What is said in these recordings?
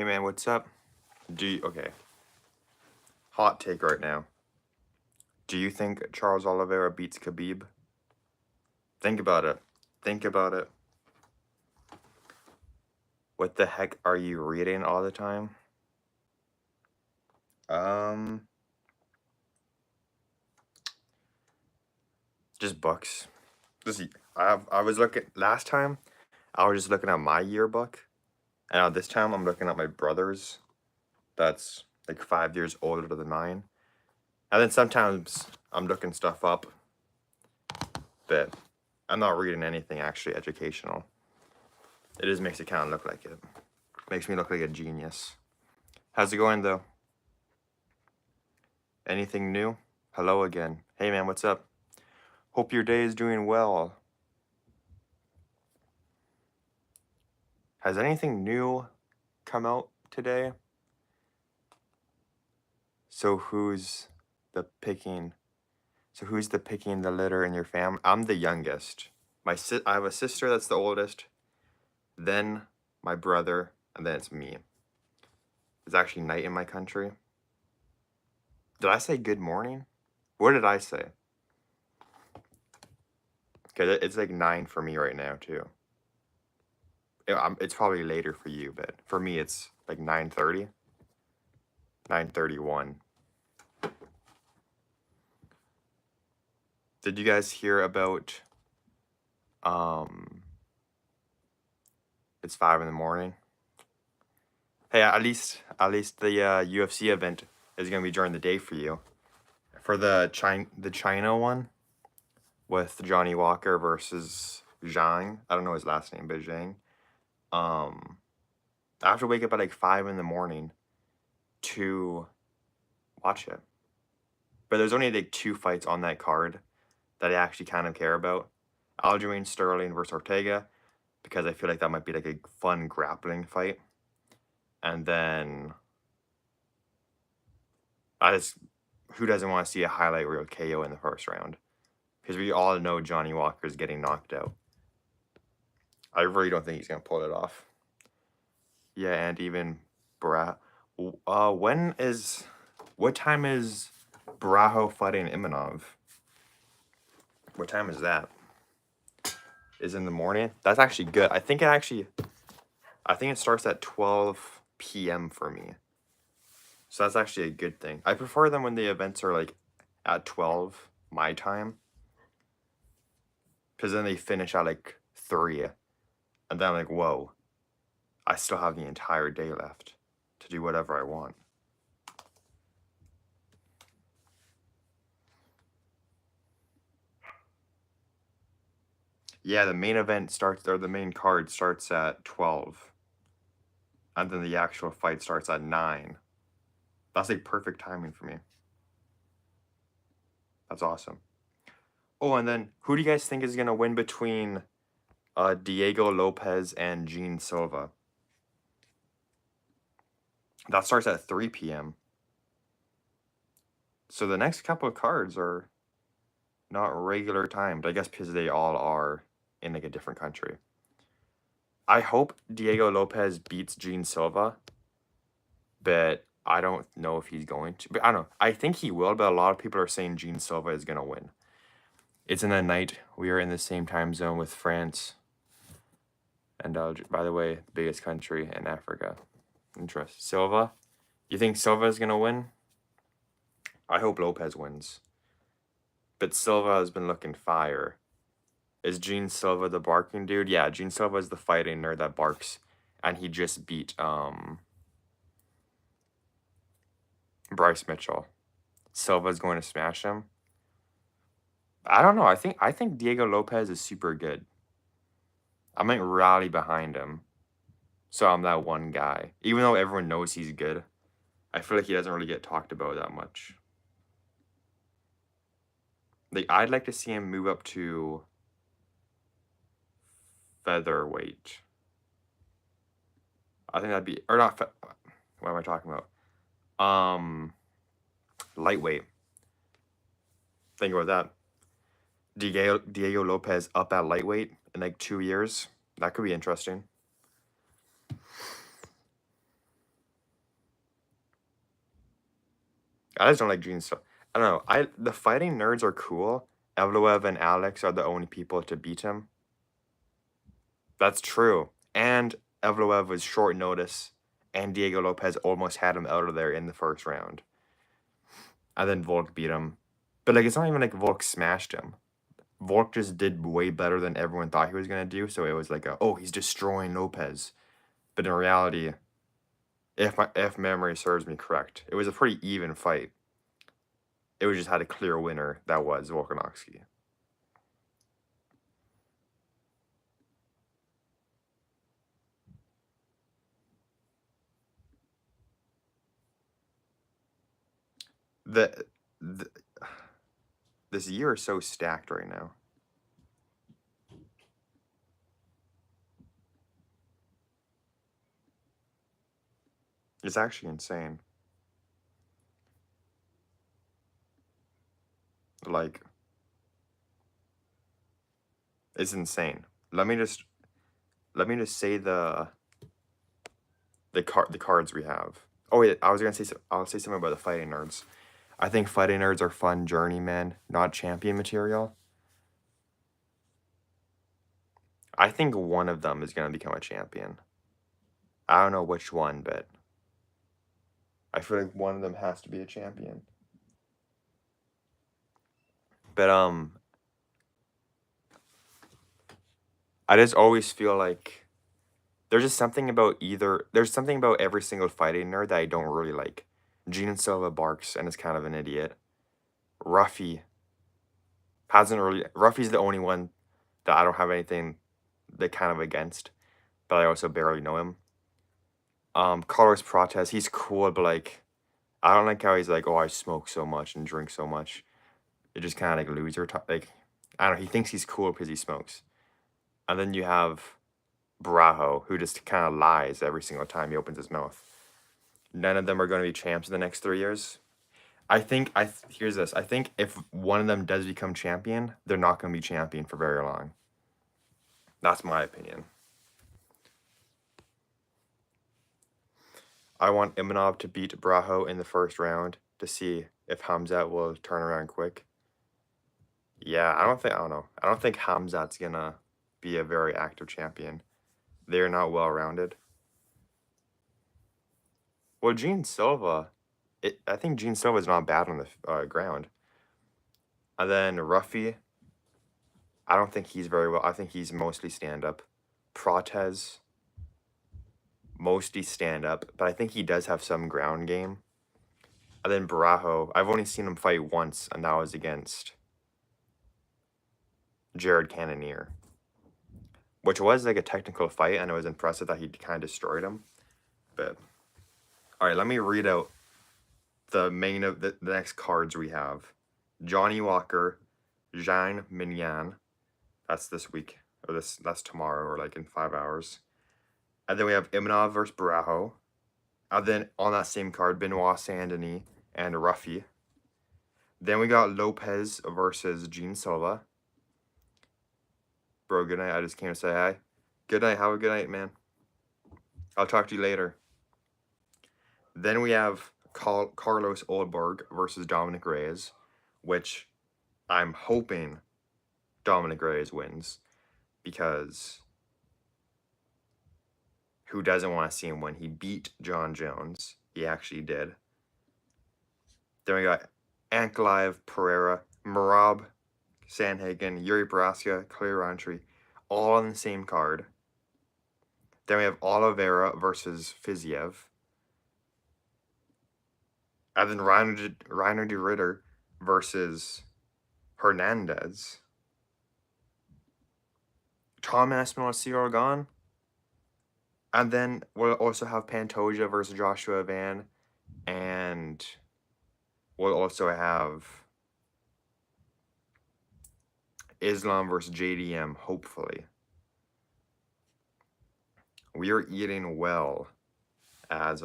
Hey man, what's up? Okay, hot take right now. Do you think Charles Oliveira beats Khabib? Think about it. Think about it. What the heck are you reading all the time? Just books. I was looking last time. I was just looking at my yearbook, and now this time I'm looking at my brother's. That's like 5 years older than mine. And then sometimes I'm looking stuff up, but I'm not reading anything actually educational. It just makes it kind of look like it. Makes me look like a genius. How's it going though? Anything new? Hello again. Hey man, what's up? Hope your day is doing well. Has anything new come out today? So who's the picking the litter in your family? I'm the youngest. I have a sister that's the oldest, then my brother, and then it's me. It's actually night in my country. Did I say good morning? What did I say? Okay, it's like 9 for me right now too. It's probably later for you, but for me it's like 9:30, 9:31. Did you guys hear about it's 5 in the morning? Hey, at least the UFC event is gonna be during the day for you. For the China one with Johnny Walker versus Zhang. I don't know his last name, but Zhang. I have to wake up at like 5 in the morning to watch it. But there's only like 2 fights on that card that I actually kind of care about. Aljamain Sterling versus Ortega, because I feel like that might be like a fun grappling fight. And then who doesn't want to see a highlight reel KO in the first round? Because we all know Johnny Walker's getting knocked out. I really don't think he's gonna pull it off. Yeah, and even what time is Braho fighting Imanov? What time is that? Is in the morning? That's actually good. I think it starts at 12 p.m. for me. So that's actually a good thing. I prefer them when the events are like at 12 my time. Because then they finish at like 3. And then I'm like, whoa, I still have the entire day left to do whatever I want. Yeah, the main card starts at 12. And then the actual fight starts at 9. That's like perfect timing for me. That's awesome. Oh, and then who do you guys think is going to win between Diego Lopez and Gene Silva? That starts at 3 p.m. So the next couple of cards are not regular timed, I guess because they all are in like a different country. I hope Diego Lopez beats Gene Silva, but I don't know if he's going to. But I don't know. I think he will, but a lot of people are saying Gene Silva is going to win. It's in the night. We are in the same time zone with France. And by the way, the biggest country in Africa. Interesting. Silva? You think Silva is going to win? I hope Lopez wins. But Silva has been looking fire. Is Gene Silva the barking dude? Yeah, Gene Silva is the fighting nerd that barks. And he just beat Bryce Mitchell. Silva's going to smash him. I don't know. I think Diego Lopez is super good. I might rally behind him. So I'm that one guy. Even though everyone knows he's good, I feel like he doesn't really get talked about that much. Like, I'd like to see him move up to featherweight. I think that'd be, or not, what am I talking about? Lightweight. Think about that. Diego Lopez up at lightweight in like 2 years. That could be interesting. I just don't like Gene Silva. I don't know. The fighting nerds are cool. Evloev and Alex are the only people to beat him. That's true. And Evloev was short notice, and Diego Lopez almost had him out of there in the first round. And then Volk beat him. But like, it's not even like Volk smashed him. Volk just did way better than everyone thought he was going to do, so it was like, oh, he's destroying Lopez. But in reality, if memory serves me correct, it was a pretty even fight. It was just had a clear winner, that was Volkanovski. The this year is so stacked right now. It's actually insane. Like, it's insane. Let me just say the cards we have. Oh wait, I'll say something about the fighting nerds. I think fighting nerds are fun journeyman, not champion material. I think one of them is going to become a champion. I don't know which one, but I feel like one of them has to be a champion. But I just always feel like there's something about every single fighting nerd that I don't really like. Gene Silva barks and is kind of an idiot. Ruffy's the only one that I don't have anything that kind of against, but I also barely know him. Carlos Prates, he's cool, but like, I don't like how he's like, oh, I smoke so much and drink so much. It's just kind of like loser, like, I don't know, he thinks he's cool because he smokes. And then you have Brajo, who just kind of lies every single time he opens his mouth. None of them are going to be champs in the next 3 years. Here's this. I think if one of them does become champion, they're not going to be champion for very long. That's my opinion. I want Imanov to beat Brajo in the first round to see if Hamzat will turn around quick. Yeah, I don't know. I don't think Hamzat's going to be a very active champion. They're not well-rounded. Well, Gene Silva, I think Gene Silva's not bad on the ground. And then Ruffy, I don't think he's very well. I think he's mostly stand-up. Prates, mostly stand-up, but I think he does have some ground game. And then Brajo, I've only seen him fight once, and that was against Jared Cannonier, which was like a technical fight, and it was impressive that he kind of destroyed him. But all right, let me read out the next cards we have. Johnny Walker, Jean Mignon. That's this week, or that's tomorrow, or like in 5 hours. And then we have Imanov versus Brajo. And then on that same card, Benoit Saint-Denis and Ruffy. Then we got Lopez versus Gene Silva. Bro, good night. I just came to say hi. Good night. Have a good night, man. I'll talk to you later. Then we have Carlos Oldberg versus Dominic Reyes, which I'm hoping Dominic Reyes wins, because who doesn't want to see him win? He beat John Jones. He actually did. Then we got Ankalaev, Pereira, Merab, Sandhagen, Yuri Prochazka, Claire Roundtree, all on the same card. Then we have Oliveira versus Fiziev. And then Reiner de Ritter versus Hernandez. Tom Aspinall, Cyril Gahn. And then we'll also have Pantoja versus Joshua Van. And we'll also have Islam versus JDM, hopefully. We are eating well as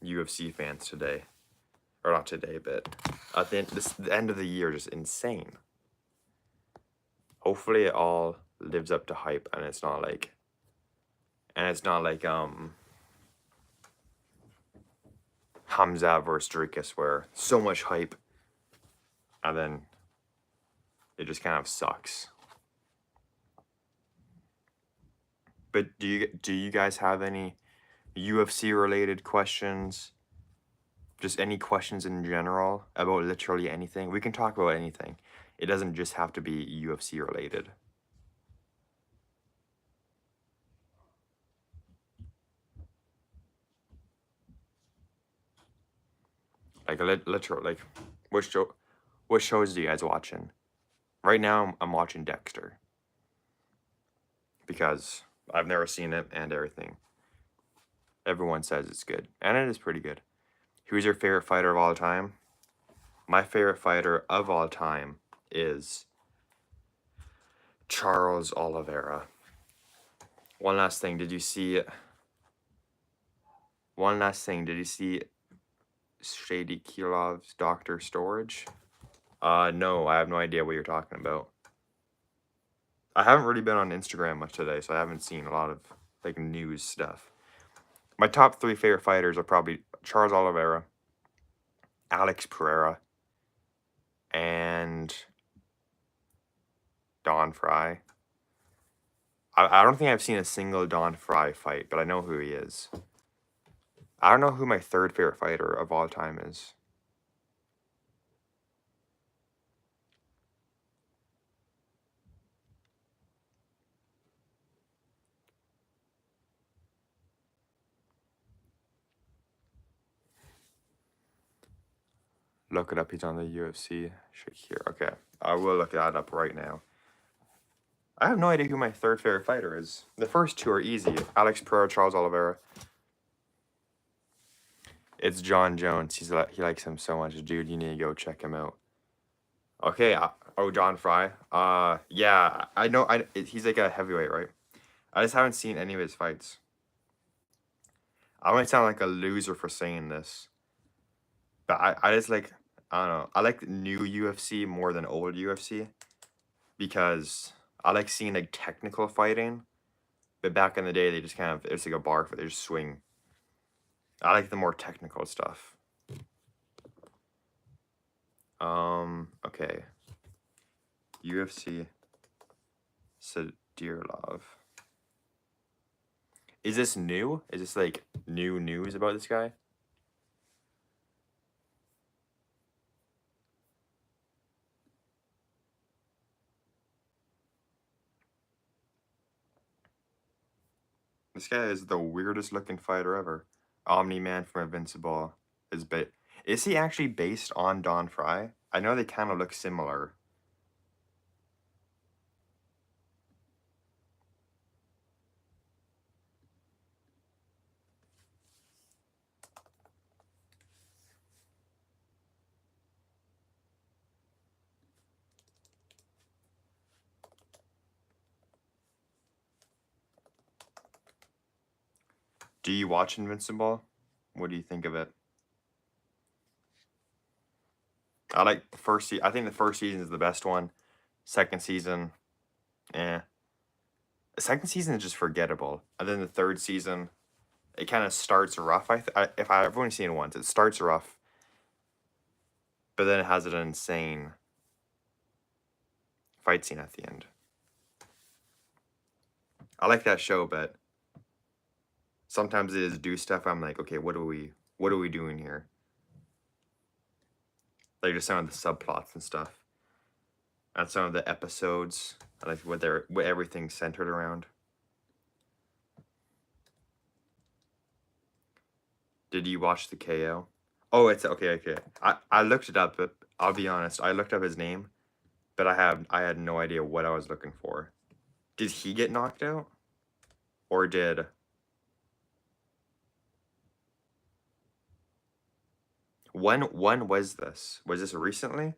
UFC fans today. Or not today, but at the end of the year, just insane. Hopefully it all lives up to hype, and it's not like Hamza versus Dricus, where so much hype, and then it just kind of sucks. But do you guys have any UFC related questions? Just any questions in general about literally anything? We can talk about anything. It doesn't just have to be UFC related. Like literal, like what shows do you guys watching? Right now I'm watching Dexter because I've never seen it and everything. Everyone says it's good, and it is pretty good. Who's your favorite fighter of all time? My favorite fighter of all time is Charles Oliveira. One last thing, did you see Shady Kilov's Doctor Storage? No, I have no idea what you're talking about. I haven't really been on Instagram much today, so I haven't seen a lot of like news stuff. My top 3 favorite fighters are probably Charles Oliveira, Alex Pereira, and Don Fry. I don't think I've seen a single Don Fry fight, but I know who he is. I don't know who my 3rd favorite fighter of all time is. Look it up. He's on the UFC. Shakir. Okay, I will look that up right now. I have no idea who my 3rd favorite fighter is. The first 2 are easy. Alex Pereira, Charles Oliveira. It's John Jones. He likes him so much. Dude, you need to go check him out. Okay, John Fry. Yeah, I know. He's like a heavyweight, right? I just haven't seen any of his fights. I might sound like a loser for saying this, but I just like, I don't know. I like new UFC more than old UFC because I like seeing like technical fighting. But back in the day, they just kind of, it's like a bar fight. They just swing. I like the more technical stuff. Okay. UFC Sadirlov. Is this new? Is this like new news about this guy? This guy is the weirdest looking fighter ever. Omni-Man from Invincible is he actually based on Don Fry? I know they kind of look similar. Do you watch Invincible? What do you think of it? I like the first season. I think the first season is the best one. Second season, eh. The second season is just forgettable. And then the third season, it kind of starts rough. If I've only seen it once, it starts rough, but then it has an insane fight scene at the end. I like that show, but sometimes it is do stuff. I'm like, okay, what are we doing here? Like just some of the subplots and stuff, and some of the episodes. I like what everything's centered around. Did you watch the KO? Oh, it's okay. I looked it up, but I'll be honest. I looked up his name, but I had no idea what I was looking for. Did he get knocked out, or did? When was this? Was this recently?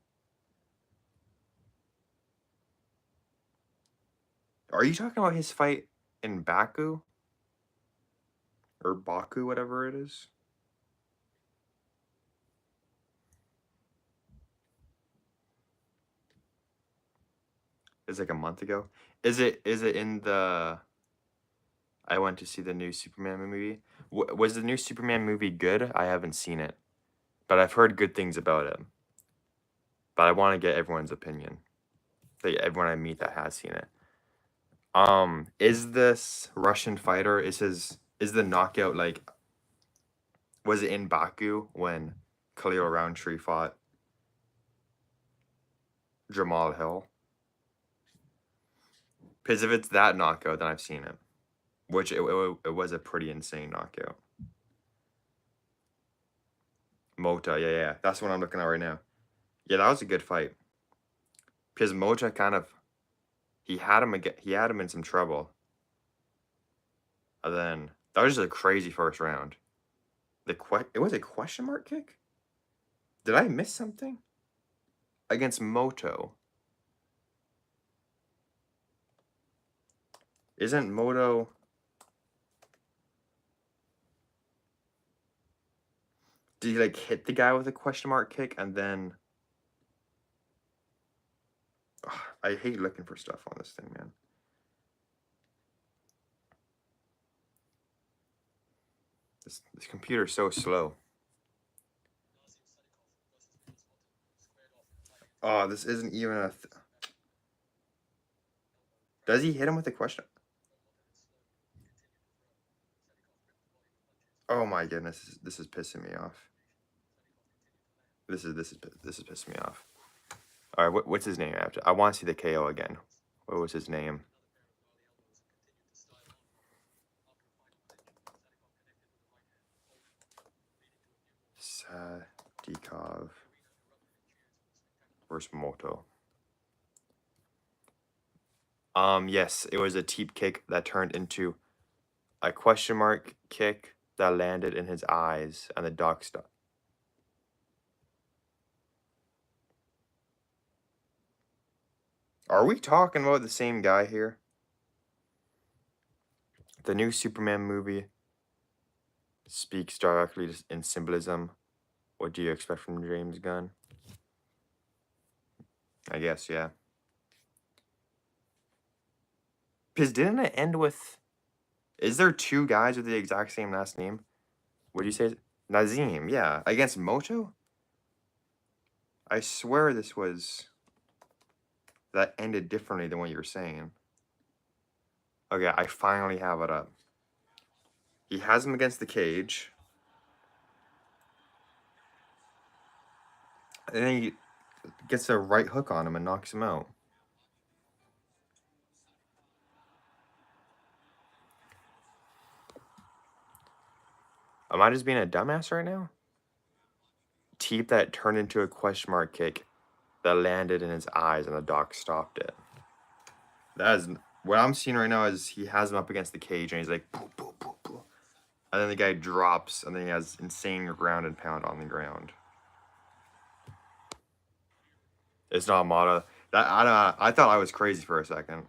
Are you talking about his fight in Baku? Or Baku, whatever it is? It's like a month ago. Is it in the I went to see the new Superman movie? Was the new Superman movie good? I haven't seen it. but I've heard good things about it. But I want to get everyone's opinion. Like everyone I meet that has seen it. Is this Russian fighter? Is the knockout like? Was it in Baku when Khalil Roundtree fought Jamal Hill? Because if it's that knockout, then I've seen it. Which it was a pretty insane knockout. Mota, yeah. That's what I'm looking at right now. Yeah, that was a good fight. Because Mota kind of he had him in some trouble. And then that was just a crazy first round. It was a question mark kick? Did I miss something? Against Moto. Isn't Moto... Did he like hit the guy with a question mark kick and then... Ugh, I hate looking for stuff on this thing, man. This computer's so slow. Oh, this isn't even a... Does he hit him with a question? Oh my goodness, this is pissing me off. This is pissing me off. All right, what's his name after? I want to see the KO again. What was his name? Sadikov versus Moto. Yes, it was a teep kick that turned into a question mark kick that landed in his eyes and the dog stopped. Are we talking about the same guy here? The new Superman movie speaks directly in symbolism. What do you expect from James Gunn? I guess, yeah. Because didn't it end with... Is there two guys with the exact same last name? What do you say? Nazim, yeah. Against Moto? I swear this was... That ended differently than what you were saying. Okay, I finally have it up. He has him against the cage. And then he gets a right hook on him and knocks him out. Am I just being a dumbass right now? Teep that turned into a question mark kick that landed in his eyes and the doc stopped it. That is... What I'm seeing right now is he has him up against the cage and he's like, poo, poo, poo, poo. And then the guy drops and then he has insane ground and pound on the ground. It's not Mata. I thought I was crazy for a second.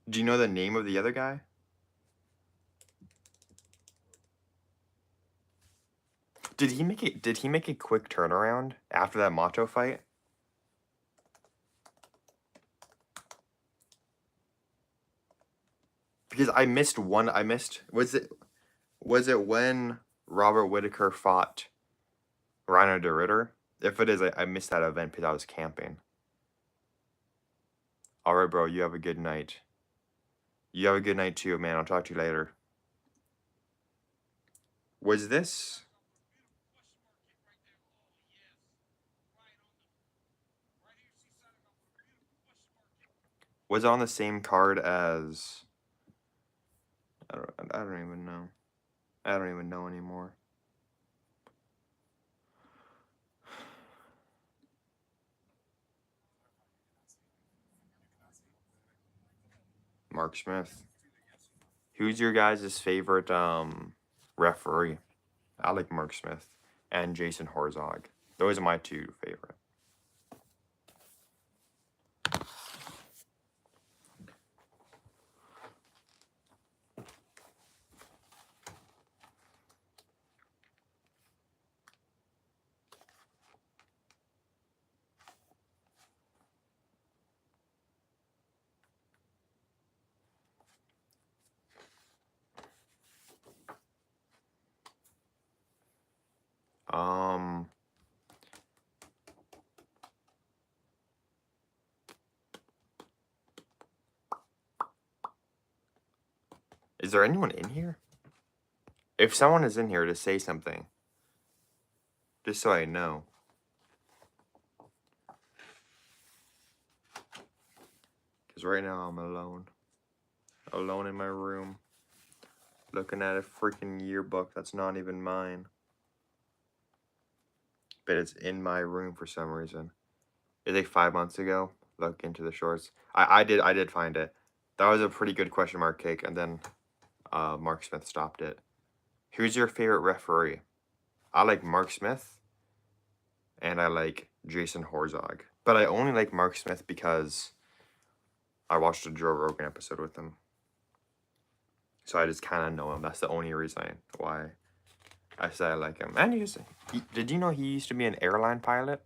Do you know the name of the other guy? Did he make a quick turnaround after that Mato fight? Because I missed one. Was it when Robert Whittaker fought Reiner de Ritter? If it is, I missed that event because I was camping. All right, bro. You have a good night. You have a good night too, man. I'll talk to you later. Was this... Was it on the same card as... I don't even know. I don't even know anymore. Mark Smith. Who's your guys' favorite referee? I like Mark Smith and Jason Herzog. Those are my two favorite. Um, is there anyone in here? If someone is in here, to say something. Just so I know. Because right now I'm alone. Alone in my room. Looking at a freaking yearbook that's not even mine. But it's in my room for some reason. It's like 5 months ago. Look into the shorts. I did find it. That was a pretty good question mark cake, and then Mark Smith stopped it. Who's your favorite referee? I like Mark Smith, and I like Jason Horzog. But I only like Mark Smith because I watched a Joe Rogan episode with him. So I just kind of know him. That's the only reason why I say I like him. And did you know he used to be an airline pilot?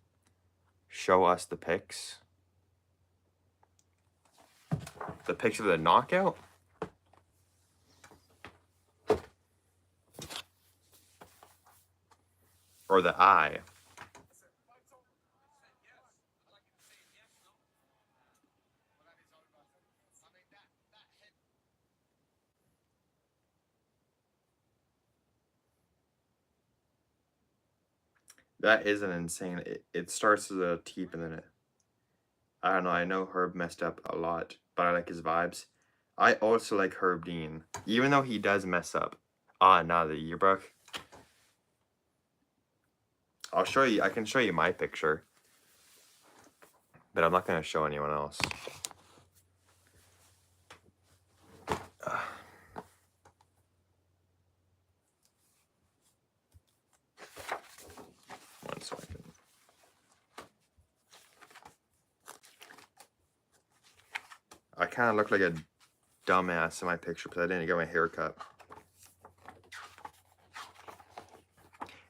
Show us the pics. The pics of the knockout? Or the eye? That is an insane. It starts as a teep and then it. I don't know. I know Herb messed up a lot, but I like his vibes. I also like Herb Dean, even though he does mess up. Now the yearbook. I'll show you. I can show you my picture, but I'm not gonna show anyone else. One second. I kind of look like a dumbass in my picture because I didn't get my hair cut.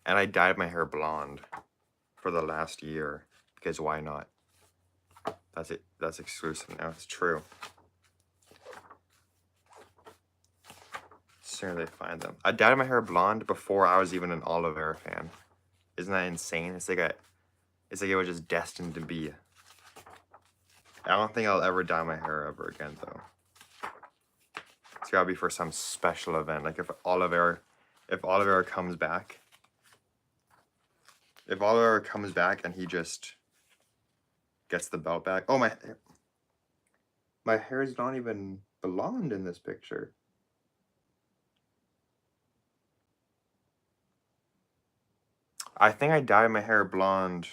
And I dyed my hair blonde for the last year because why not? That's it. That's exclusive now. It's true. As soon as I find them. I dyed my hair blonde before I was even an Oliveira fan. Isn't that insane? It's like it was just destined to be. I don't think I'll ever dye my hair ever again though. It's gotta be for some special event. Like if Oliveira comes back. If Oliveira comes back and he just gets the belt back. Oh, my hair is not even blonde in this picture. I think I dyed my hair blonde.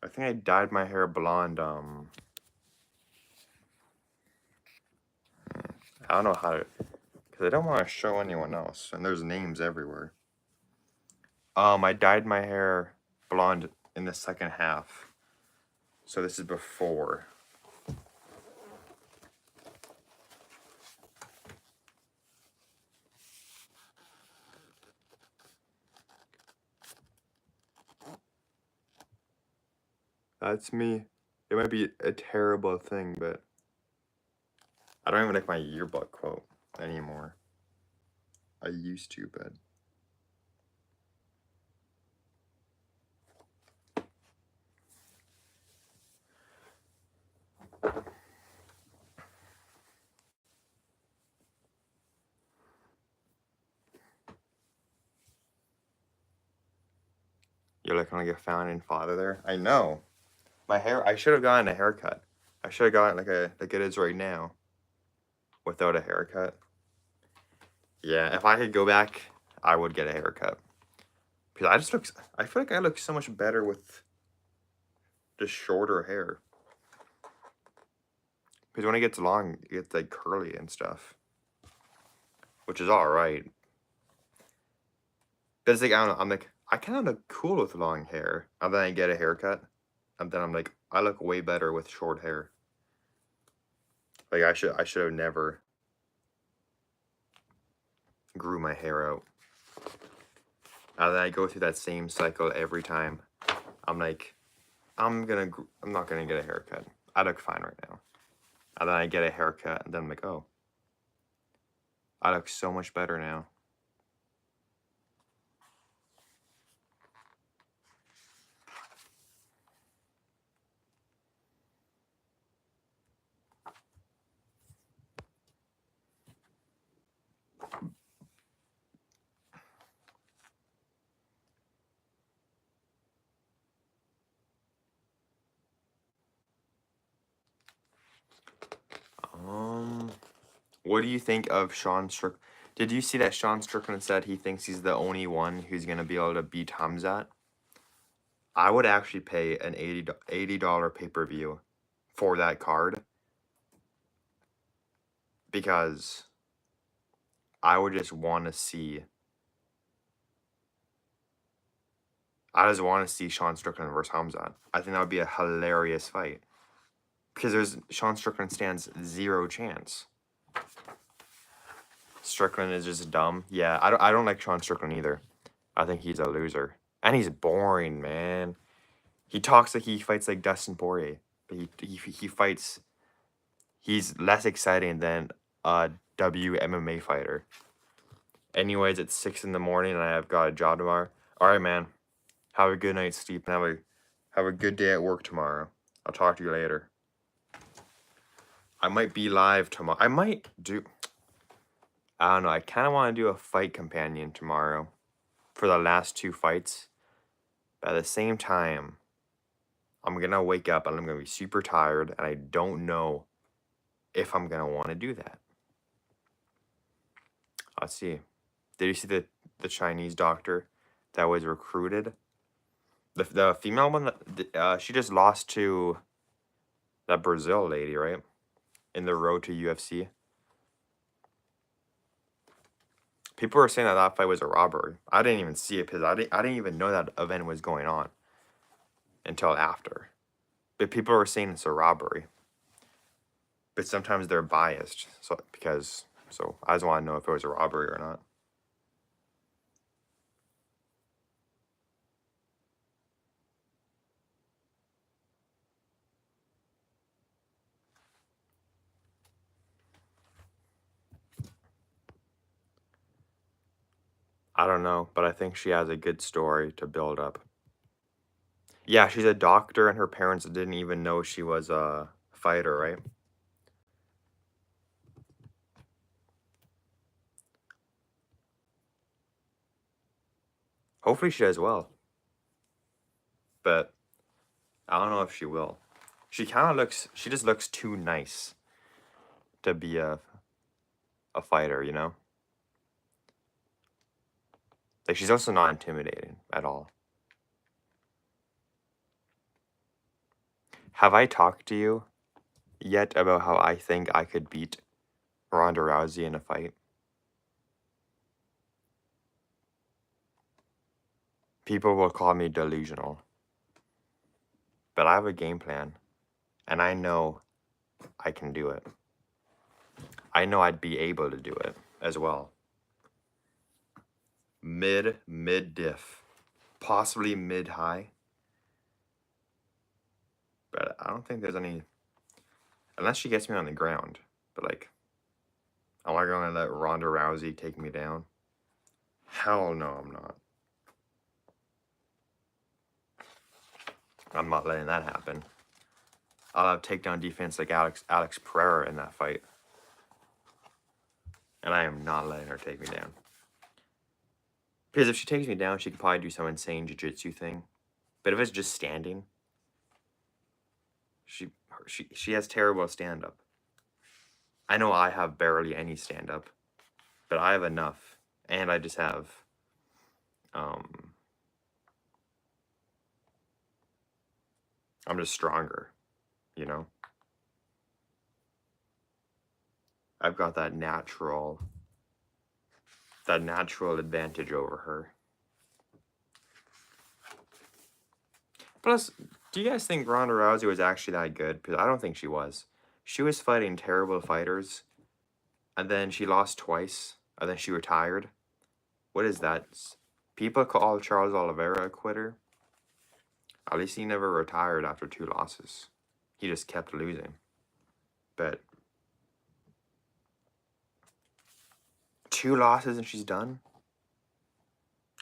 I think I dyed my hair blonde, I don't know how to, because I don't want to show anyone else, and there's names everywhere. I dyed my hair blonde in the second half. So this is before. That's me. It might be a terrible thing, but I don't even like my yearbook quote anymore. I used to, but you're looking like a founding father there. I know. My hair, I should have gotten a haircut. I should have gotten like it is right now. Without a haircut. Yeah, if I could go back, I would get a haircut. Because I feel like I look so much better with just shorter hair. Because when it gets long, it gets like curly and stuff. Which is alright. But it's like, I don't know, I'm like, I kind of look cool with long hair. And then I get a haircut. And then I'm like, I look way better with short hair. Like I should have never grew my hair out. And then I go through that same cycle every time. I'm like, I'm not gonna get a haircut. I look fine right now. And then I get a haircut, and then I'm like, oh. I look so much better now. What do you think of Sean Strick? Did you see that Sean Strickland said he thinks he's the only one who's gonna be able to beat Hamzat? I would actually pay an $80 pay-per-view for that card because I would just want to see. I just want to see Sean Strickland versus Hamzat. I think that would be a hilarious fight because Sean Strickland stands zero chance. Strickland is just dumb. Yeah, I don't like Sean Strickland either. I think he's a loser. And he's boring, man. He talks like he fights like Dustin Poirier. But he fights... He's less exciting than a WMMA fighter. Anyways, it's 6 in the morning and I've got a job tomorrow. Alright, man. Have a good night's sleep and have a good day at work tomorrow. I'll talk to you later. I might be live tomorrow. I don't know. I kind of want to do a fight companion tomorrow for the last 2 fights. But at the same time, I'm going to wake up and I'm going to be super tired. And I don't know if I'm going to want to do that. Let's see. Did you see the Chinese doctor that was recruited? The female one, she just lost to that Brazil lady, right? In the road to UFC. People were saying that fight was a robbery. I didn't even see it because I didn't even know that event was going on until after. But people were saying it's a robbery. But sometimes they're biased, so I just want to know if it was a robbery or not. I don't know, but I think she has a good story to build up. Yeah, she's a doctor and her parents didn't even know she was a fighter, right? Hopefully she does well. But I don't know if she will. She just looks too nice to be a fighter, you know? Like, she's also not intimidating at all. Have I talked to you yet about how I think I could beat Ronda Rousey in a fight? People will call me delusional. But I have a game plan. And I know I can do it. I know I'd be able to do it as well. Mid-diff. Possibly mid-high. But I don't think there's any... Unless she gets me on the ground. But, like... Am I going to let Ronda Rousey take me down? Hell no, I'm not. I'm not letting that happen. I'll have takedown defense like Alex Pereira in that fight. And I am not letting her take me down. Because if she takes me down, she could probably do some insane jiu-jitsu thing. But if it's just standing... She has terrible stand-up. I know I have barely any stand-up. But I have enough. And I just have... I'm just stronger, you know? I've got that natural advantage over her. Plus, do you guys think Ronda Rousey was actually that good? Because I don't think she was. She was fighting terrible fighters, and then she lost twice, and then she retired. What is that? People call Charles Oliveira a quitter. At least he never retired after 2 losses. He just kept losing. But 2 losses and she's done?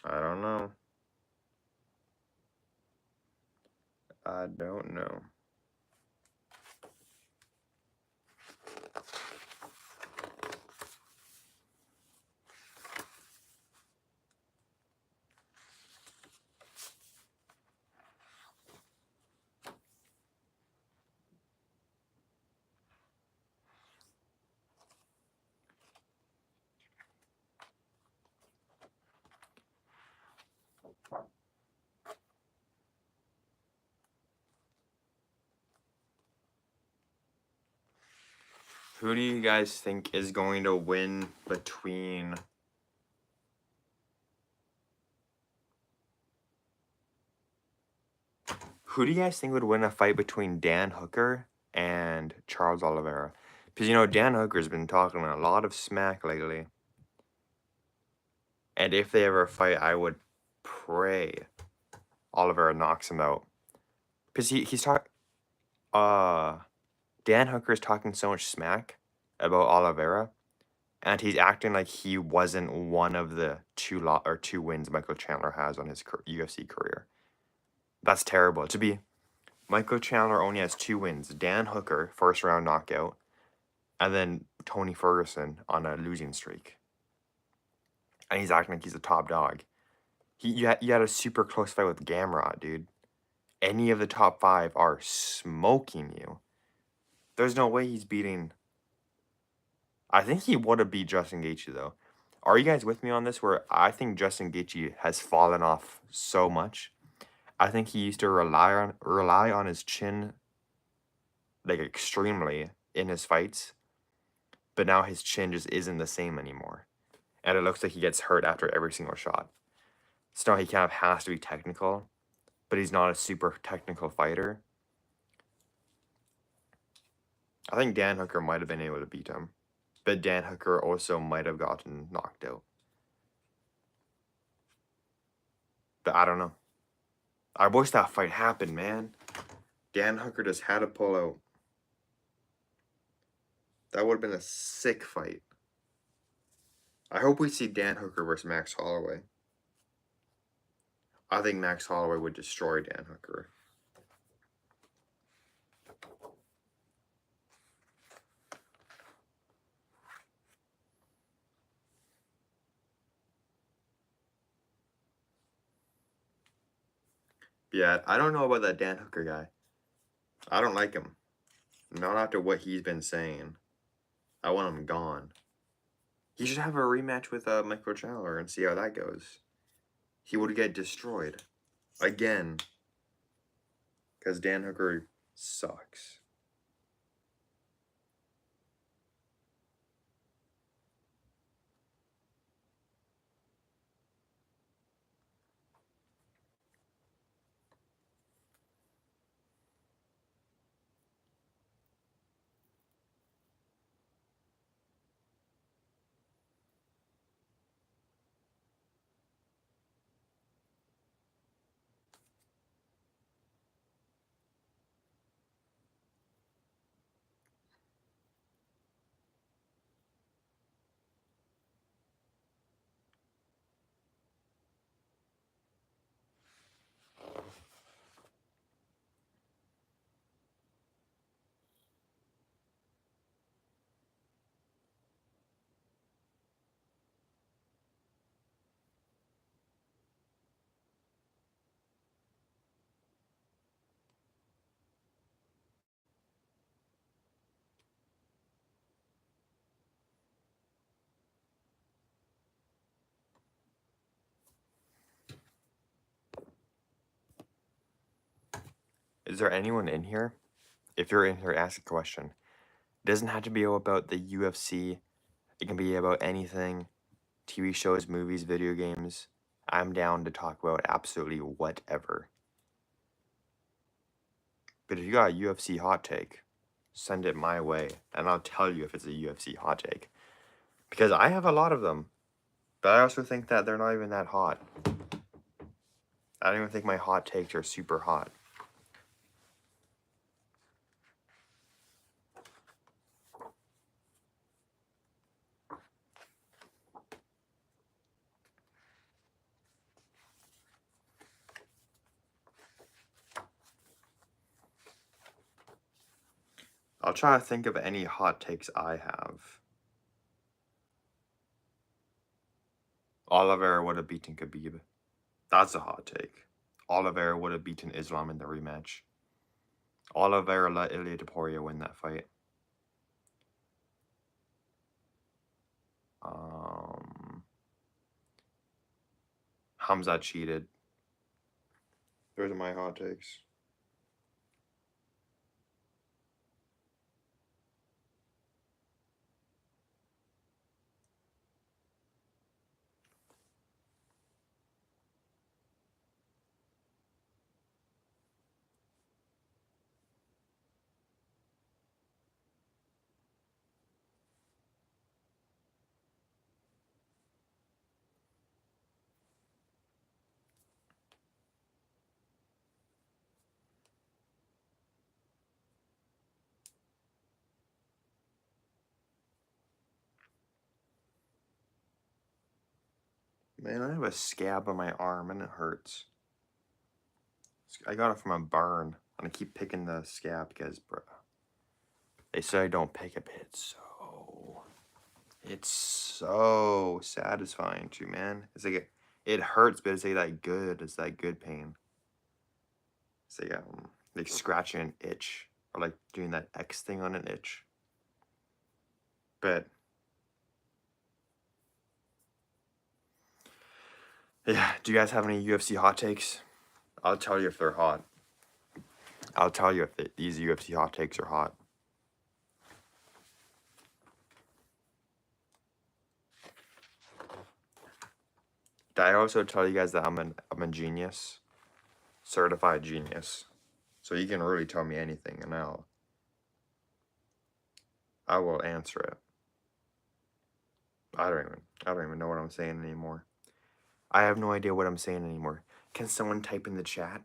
I don't know. I don't know. Who do you guys think is going to win between... Who do you guys think would win a fight between Dan Hooker and Charles Oliveira? Because, you know, Dan Hooker's been talking a lot of smack lately. And if they ever fight, I would pray Oliveira knocks him out. Because he's talking... Dan Hooker's talking so much smack about Oliveira, and he's acting like he wasn't one of the 2 wins Michael Chandler has on his UFC career. That's terrible. To be... Michael Chandler only has 2 wins. Dan Hooker, first round knockout, and then Tony Ferguson on a losing streak. And he's acting like he's a top dog. You had a super close fight with Gamrot, dude. Any of the top 5 are smoking you. There's no way he's beating... I think he would have beat Justin Gaethje, though. Are you guys with me on this? Where I think Justin Gaethje has fallen off so much. I think he used to rely on his chin, like, extremely in his fights. But now his chin just isn't the same anymore. And it looks like he gets hurt after every single shot. So now he kind of has to be technical, but he's not a super technical fighter. I think Dan Hooker might have been able to beat him. But Dan Hooker also might have gotten knocked out. But I don't know. I wish that fight happened, man. Dan Hooker just had to pull out. That would have been a sick fight. I hope we see Dan Hooker versus Max Holloway. I think Max Holloway would destroy Dan Hooker. Yeah, I don't know about that Dan Hooker guy. I don't like him. Not after what he's been saying. I want him gone. He should have a rematch with Michael Chandler and see how that goes. He would get destroyed. Again. Because Dan Hooker sucks. Is there anyone in here? If you're in here, ask a question. It doesn't have to be about the UFC. It can be about anything. TV shows, movies, video games. I'm down to talk about absolutely whatever. But if you got a UFC hot take, send it my way, and I'll tell you if it's a UFC hot take. Because I have a lot of them, but I also think that they're not even that hot. I don't even think my hot takes are super hot. I'll try to think of any hot takes I have. Oliveira would have beaten Khabib. That's a hot take. Oliveira would have beaten Islam in the rematch. Oliveira let Ilia Topuria win that fight. Hamza cheated. Those are my hot takes. Man, I have a scab on my arm and it hurts. I got it from a burn, and I keep picking the scab because, bro, they say I don't pick it, but it's so satisfying too, man. It's like it hurts, but it's like that good. It's that good pain. It's like scratching an itch or like doing that X thing on an itch. But yeah, do you guys have any UFC hot takes? I'll tell you if they're hot. I'll tell you if these UFC hot takes are hot. Did I also tell you guys that I'm a genius? Certified genius. So you can really tell me anything and I will answer it. I don't even know what I'm saying anymore. I have no idea what I'm saying anymore. Can someone type in the chat?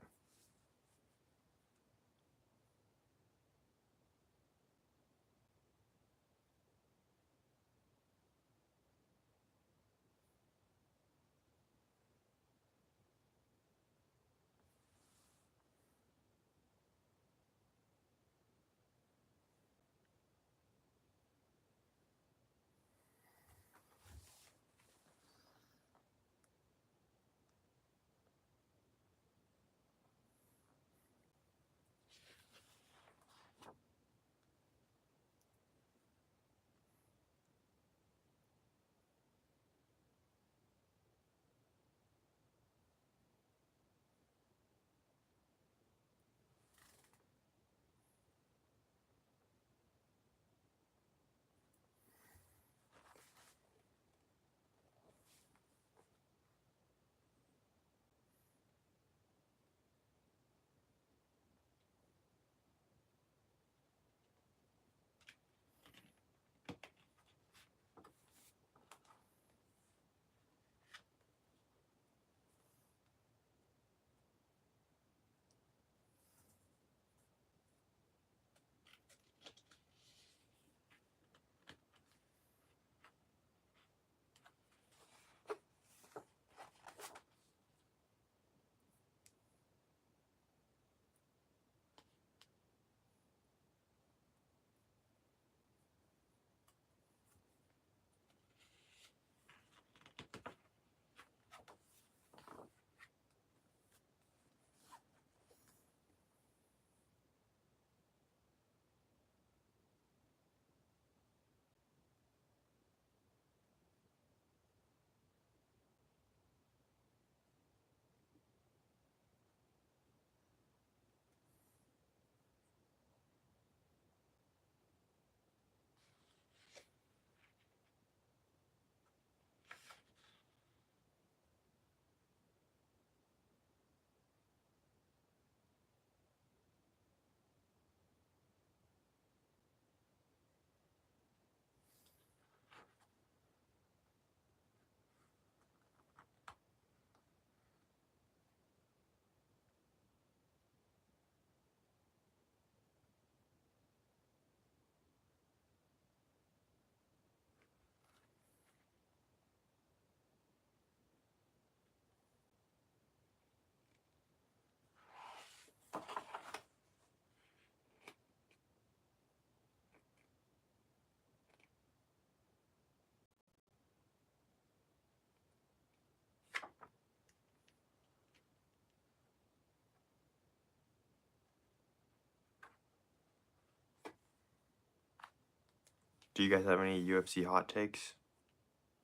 Do you guys have any UFC hot takes?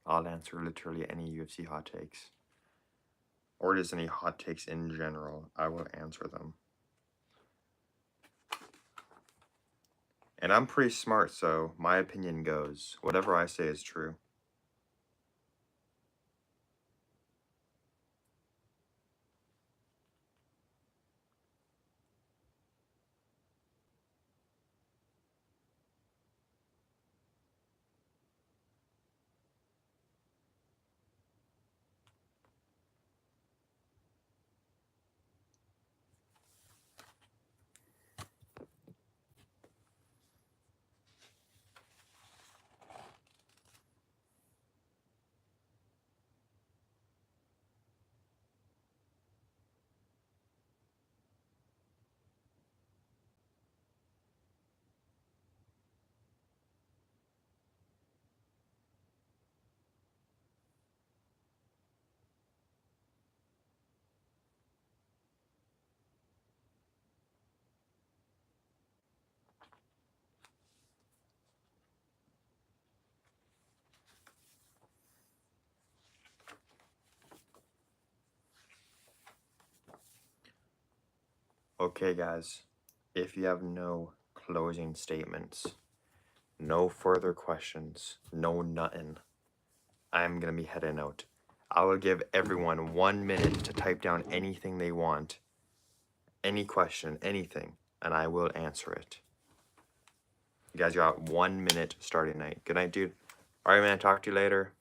I'll answer literally any UFC hot takes. Or just any hot takes in general. I will answer them. And I'm pretty smart, so my opinion goes. Whatever I say is true. Okay, guys. If you have no closing statements, no further questions, no nothing, I'm gonna be heading out. I will give everyone 1 minute to type down anything they want, any question, anything, and I will answer it. You guys got 1 minute starting night. Good night, dude. All right, man. Talk to you later.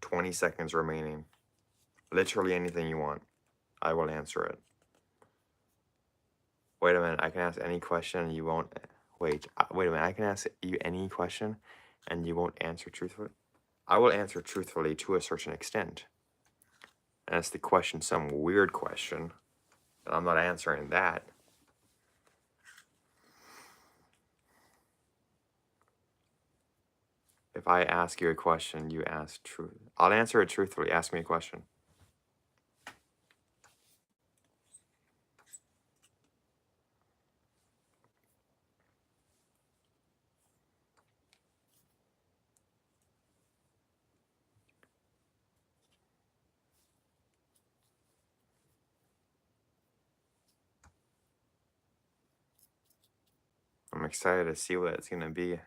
"20 seconds remaining. Literally anything you want. I will answer it." Wait a minute. I can ask any question and you won't. Wait a minute. I can ask you any question and you won't answer truthfully? I will answer truthfully to a certain extent. And it's the question, some weird question, and I'm not answering that. If I ask you a question, you ask truth. I'll answer it truthfully. Ask me a question. I'm excited to see what it's gonna be.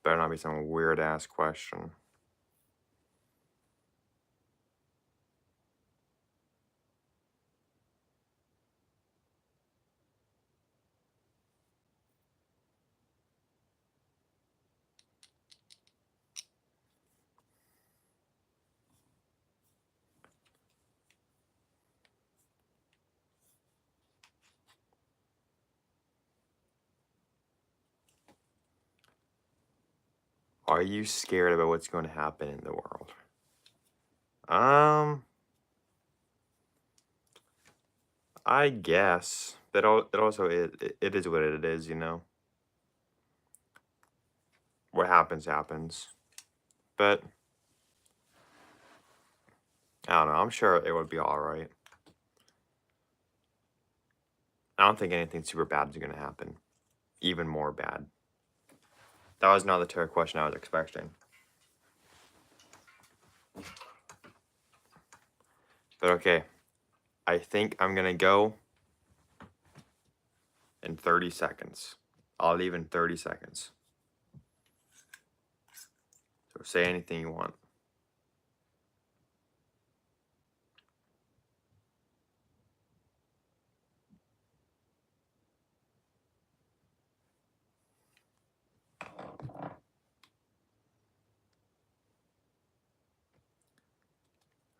Better not be some weird ass question. Are you scared about what's going to happen in the world? I guess, but it also it is what it is, you know. What happens happens, but I don't know. I'm sure it would be all right. I don't think anything super bad is gonna happen. Even more bad. That was not the type of question I was expecting. But okay, I think I'm gonna go in 30 seconds. I'll leave in 30 seconds. So say anything you want.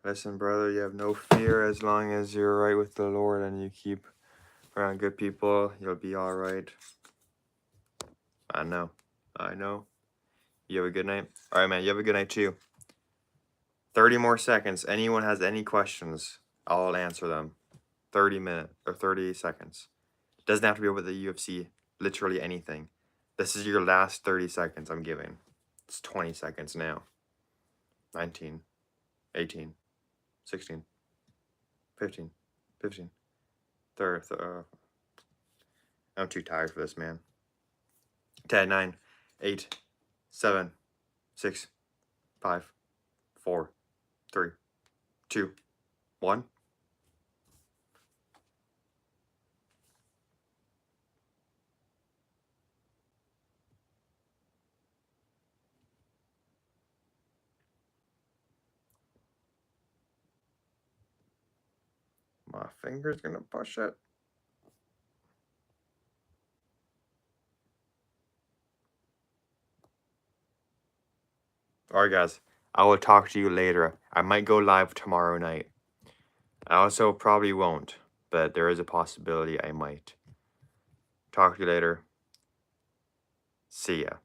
Listen, brother, you have no fear as long as you're right with the Lord and you keep around good people, you'll be all right. I know. You have a good night. All right, man, you have a good night too. 30 more seconds. Anyone has any questions, I'll answer them. 30 seconds. Doesn't have to be about the UFC. Literally anything. This is your last 30 seconds I'm giving. It's 20 seconds now. 19. 18, 16, 15, 15. I'm too tired for this, man. 10, 9, 8, 7, 6, 5, 4, 3, 2, 1. My finger's gonna push it. Alright, guys. I will talk to you later. I might go live tomorrow night. I also probably won't, but there is a possibility I might. Talk to you later. See ya.